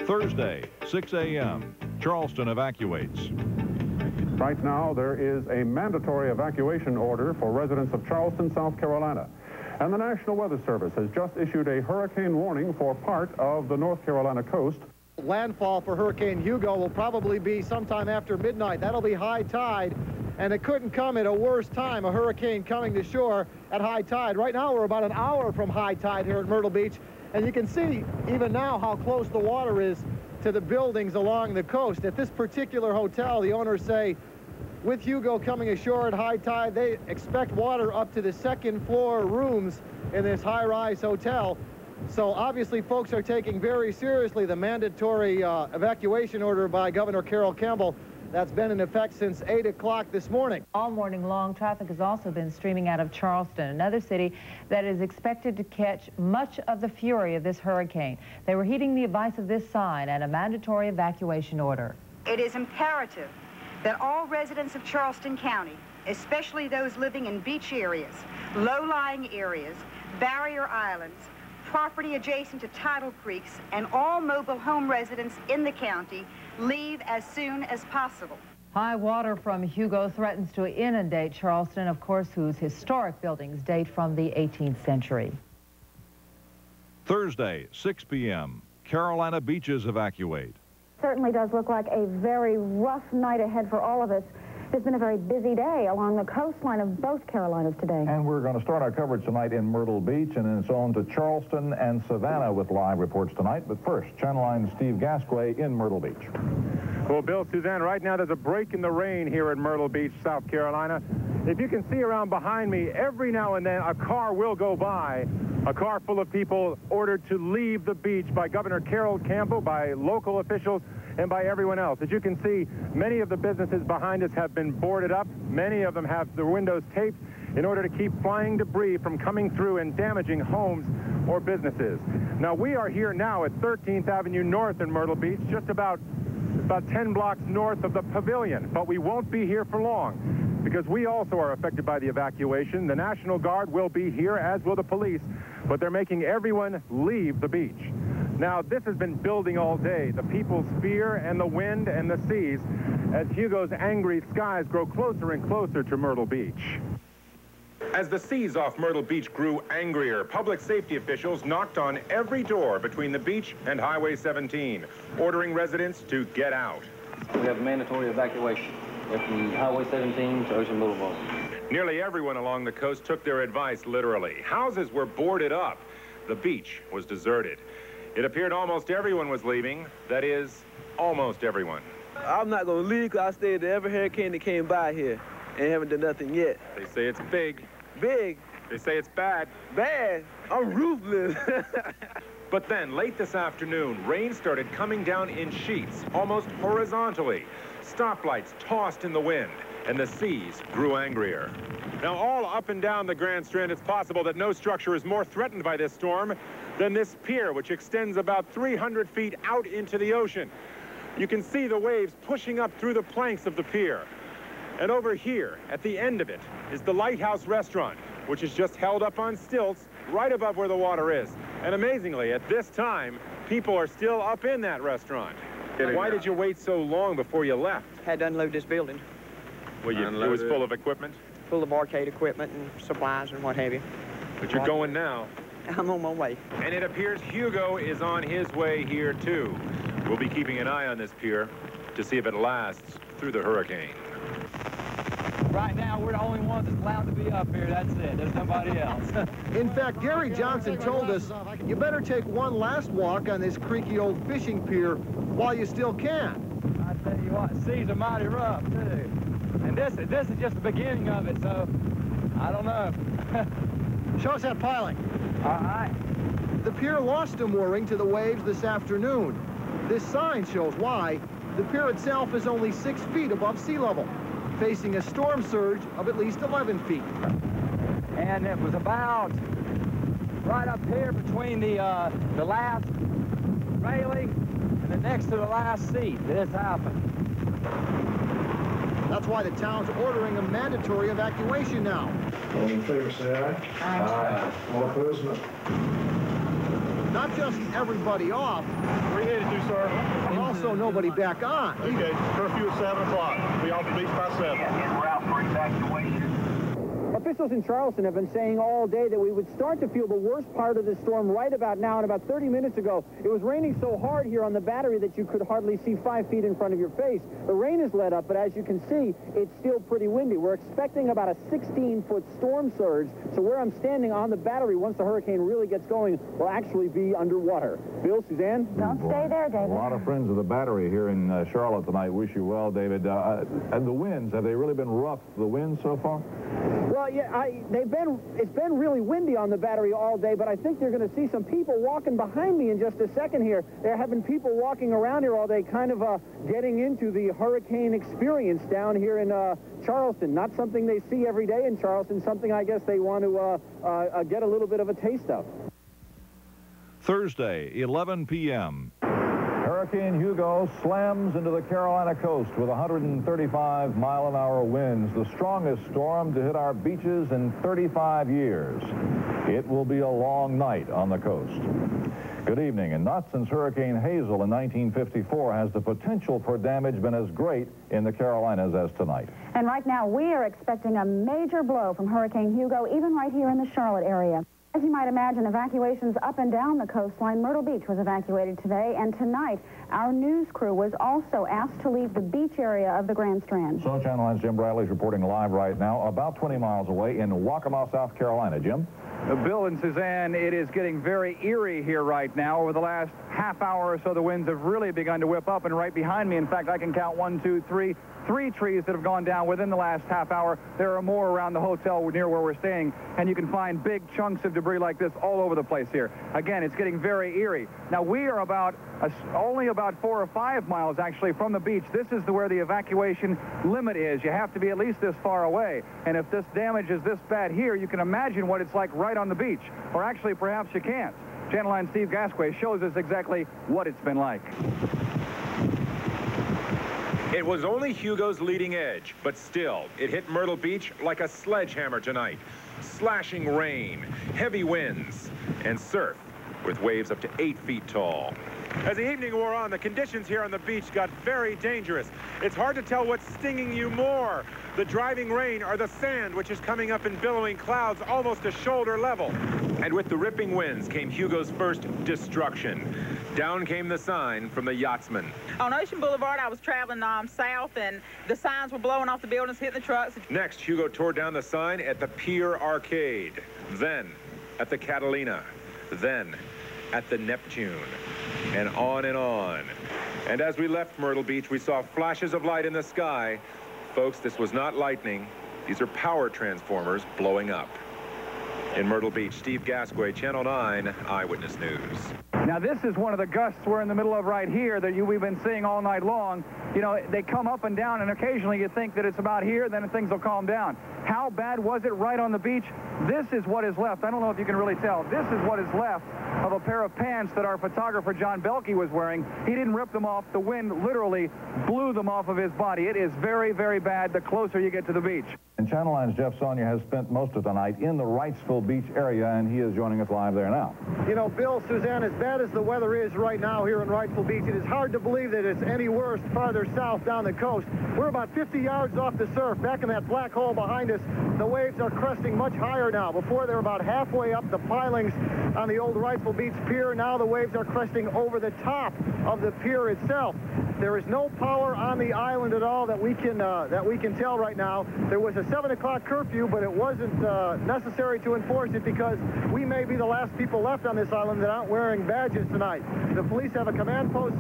Thursday, 6 a.m., Charleston evacuates. Right now, there is a mandatory evacuation order for residents of Charleston, South Carolina. And the National Weather Service has just issued a hurricane warning for part of the North Carolina coast. Landfall for Hurricane Hugo will probably be sometime after midnight. That'll be high tide, and it couldn't come at a worse time, a hurricane coming to shore at high tide. Right now, we're about an hour from high tide here at Myrtle Beach, and you can see even now how close the water is to the buildings along the coast. At this particular hotel, the owners say, with Hugo coming ashore at high tide, they expect water up to the second floor rooms in this high-rise hotel. So obviously folks are taking very seriously the mandatory evacuation order by Governor Carol Campbell that's been in effect since 8 o'clock this morning. All morning long, traffic has also been streaming out of Charleston, another city that is expected to catch much of the fury of this hurricane. They were heeding the advice of this sign and a mandatory evacuation order. It is imperative that all residents of Charleston County, especially those living in beach areas, low-lying areas, barrier islands, property adjacent to tidal creeks, and all mobile home residents in the county leave as soon as possible. High water from Hugo threatens to inundate Charleston, of course, whose historic buildings date from the 18th century. Thursday, 6 p.m., Carolina beaches evacuate. Certainly does look like a very rough night ahead for all of us. It's been a very busy day along the coastline of both Carolinas today. And we're going to start our coverage tonight in Myrtle Beach, and then it's on to Charleston and Savannah with live reports tonight. But first, Channel 9's Steve Gasquet in Myrtle Beach. Well, Bill, Suzanne, right now there's a break in the rain here in Myrtle Beach, South Carolina. If you can see around behind me, every now and then a car will go by, a car full of people ordered to leave the beach by Governor Carol Campbell, by local officials, and by everyone else. As you can see, many of the businesses behind us have been boarded up. Many of them have the windows taped in order to keep flying debris from coming through and damaging homes or businesses. Now, we are here now at 13th Avenue North in Myrtle Beach, just about 10 blocks north of the Pavilion. But we won't be here for long, because we also are affected by the evacuation. The National Guard will be here, as will the police, but they're making everyone leave the beach. Now, this has been building all day, the people's fear and the wind and the seas, as Hugo's angry skies grow closer and closer to Myrtle Beach. As the seas off Myrtle Beach grew angrier, public safety officials knocked on every door between the beach and Highway 17, ordering residents to get out. We have mandatory evacuation from Highway 17 to Ocean Boulevard. Nearly everyone along the coast took their advice literally. Houses were boarded up. The beach was deserted. It appeared almost everyone was leaving. That is, almost everyone. I'm not going to leave because I stayed at every hurricane that came by here and haven't done nothing yet. They say it's big. Big? They say it's bad. Bad? I'm ruthless. But then, late this afternoon, rain started coming down in sheets, almost horizontally. Stoplights tossed in the wind, and the seas grew angrier. Now, all up and down the Grand Strand, it's possible that no structure is more threatened by this storm than this pier, which extends about 300 feet out into the ocean. You can see the waves pushing up through the planks of the pier. And over here, at the end of it, is the Lighthouse Restaurant, which is just held up on stilts right above where the water is. And amazingly, at this time, people are still up in that restaurant. Why did you wait so long before you left? Had to unload this building. Well, it was full of equipment? Full of arcade equipment and supplies and what have you. But you're going now. I'm on my way. And it appears Hugo is on his way here, too. We'll be keeping an eye on this pier to see if it lasts through the hurricane. Right now, we're the only ones that's allowed to be up here. That's it. There's nobody else. In fact, Gary Johnson told us, you better take one last walk on this creaky old fishing pier while you still can. I tell you what, seas are mighty rough, too. And this is just the beginning of it, so I don't know. Show us that piling. All right. The pier lost a mooring to the waves this afternoon. This sign shows why. The pier itself is only 6 feet above sea level, facing a storm surge of at least 11 feet. And it was about right up here between the last railing and the next to the last seat that this happened. That's why the town's ordering a mandatory evacuation now. All in favor, say aye. Aye. All opposed, no. not just everybody off. Where are you headed to, sir? But also nobody back on. Okay, curfew at 7 o'clock. Be off the beach by 7. En route for evacuation. Officials in Charleston have been saying all day that we would start to feel the worst part of the storm right about now, and about 30 minutes ago, it was raining so hard here on the battery that you could hardly see 5 feet in front of your face. The rain has let up, but as you can see, it's still pretty windy. We're expecting about a 16-foot storm surge, so where I'm standing on the battery, once the hurricane really gets going, will actually be underwater. Bill, Suzanne? Don't stay there, David. A lot of friends of the battery here in Charlotte tonight. Wish you well, David. And the winds, have they really been rough, the winds so far? Well, yeah, it's been really windy on the battery all day, but I think you're going to see some people walking behind me in just a second here. There have been people walking around here all day kind of getting into the hurricane experience down here in Charleston. Not something they see every day in Charleston, something I guess they want to get a little bit of a taste of. Thursday, 11 p.m. Hurricane Hugo slams into the Carolina coast with 135-mile-an-hour winds, the strongest storm to hit our beaches in 35 years. It will be a long night on the coast. Good evening. And not since Hurricane Hazel in 1954 has the potential for damage been as great in the Carolinas as tonight. And right now, we are expecting a major blow from Hurricane Hugo, even right here in the Charlotte area. As you might imagine, evacuations up and down the coastline. Myrtle Beach was evacuated today, and tonight, our news crew was also asked to leave the beach area of the Grand Strand. So Channel 9's Jim Bradley is reporting live right now, about 20 miles away in Waccamaw, South Carolina. Jim? Bill and Suzanne, it is getting very eerie here right now. Over the last half hour or so, the winds have really begun to whip up, and right behind me, in fact, I can count 1, 2, 3, 3 trees that have gone down within the last half hour. There are more around the hotel near where we're staying, and you can find big chunks of debris like this all over the place here. Again, it's getting very eerie. Now, we are only about 4 or 5 miles, actually, from the beach. This is where the evacuation limit is. You have to be at least this far away, and if this damage is this bad here, you can imagine what it's like right on the beach, or actually, perhaps you can't. Channel 9's Steve Gasquet shows us exactly what it's been like. It was only Hugo's leading edge, but still, it hit Myrtle Beach like a sledgehammer tonight. Slashing rain, heavy winds, and surf with waves up to 8 feet tall. As the evening wore on, the conditions here on the beach got very dangerous. It's hard to tell what's stinging you more, the driving rain or the sand, which is coming up in billowing clouds almost to shoulder level. And with the ripping winds came Hugo's first destruction. Down came the sign from the yachtsman. On Ocean Boulevard, I was traveling south, and the signs were blowing off the buildings, hitting the trucks. Next, Hugo tore down the sign at the Pier Arcade, then at the Catalina, then at the Neptune, and on and on. And as we left Myrtle Beach, we saw flashes of light in the sky. Folks, this was not lightning. These are power transformers blowing up. In Myrtle Beach, Steve Gasquet, Channel 9 Eyewitness News. Now, this is one of the gusts we're in the middle of right here that we've been seeing all night long. You know, they come up and down, and occasionally you think that it's about here, then things will calm down. How bad was it right on the beach? This is what is left. I don't know if you can really tell. This is what is left of a pair of pants that our photographer, John Belkey, was wearing. He didn't rip them off. The wind literally blew them off of his body. It is very, very bad the closer you get to the beach. And Channel 9's Jeff Sonia has spent most of the night in the Wrightsville Beach area, and he is joining us live there now. You know, Bill, Suzanne, as bad as the weather is right now here in Wrightsville Beach, it is hard to believe that it's any worse farther south down the coast. We're about 50 yards off the surf. Back in that black hole behind us, the waves are cresting much higher now. Before, they were about halfway up the pilings on the old Wrightsville Beach pier. Now the waves are cresting over the top of the pier itself. There is no power on the island at all that we can tell right now. There was a 7 o'clock curfew, but it wasn't necessary to enforce it because we may be the last people left on this island that aren't wearing badges tonight. The police have a command post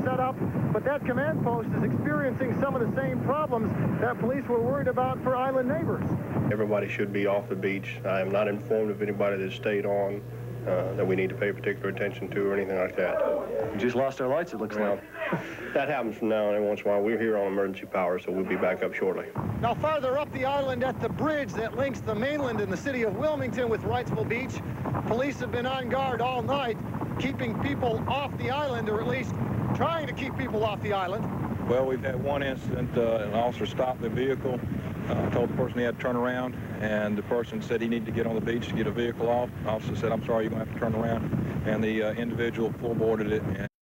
set up, but that command post is experiencing some of the same problems that police were worried about for island neighbors. Everybody should be off the beach. I am not informed of anybody that stayed on that we need to pay particular attention to or anything like that. We just lost our lights, it looks like. That happens from now and then once in a while. We're here on emergency power, so we'll be back up shortly. Now, farther up the island at the bridge that links the mainland in the city of Wilmington with Wrightsville Beach, police have been on guard all night, keeping people off the island, or at least trying to keep people off the island. Well, we've had one incident. An officer stopped the vehicle, told the person he had to turn around, and the person said he needed to get on the beach to get a vehicle off. The officer said, "I'm sorry, you're going to have to turn around." and the individual full boarded it.